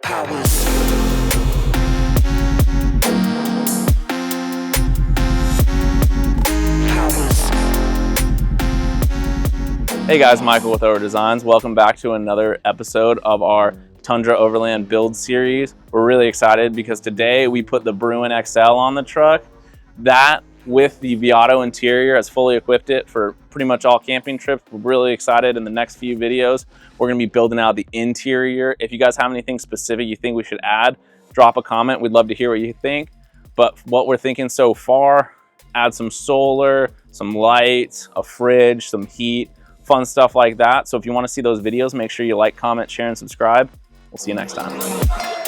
Hey guys, Michael with Over Designs. Welcome back to another episode of our Tundra Overland build series. We're really excited because today we put the Bruin XL on the truck. That with the Viato interior has fully equipped it for pretty much all camping trips. We're really excited. In the next few videos, we're gonna be building out the interior. If you guys have anything specific you think we should add, drop a comment. We'd love to hear what you think. But what we're thinking so far, add some solar, some lights, a fridge, some heat, fun stuff like that. So if you want to see those videos, make sure you like, comment, share, and subscribe. We'll see you next time.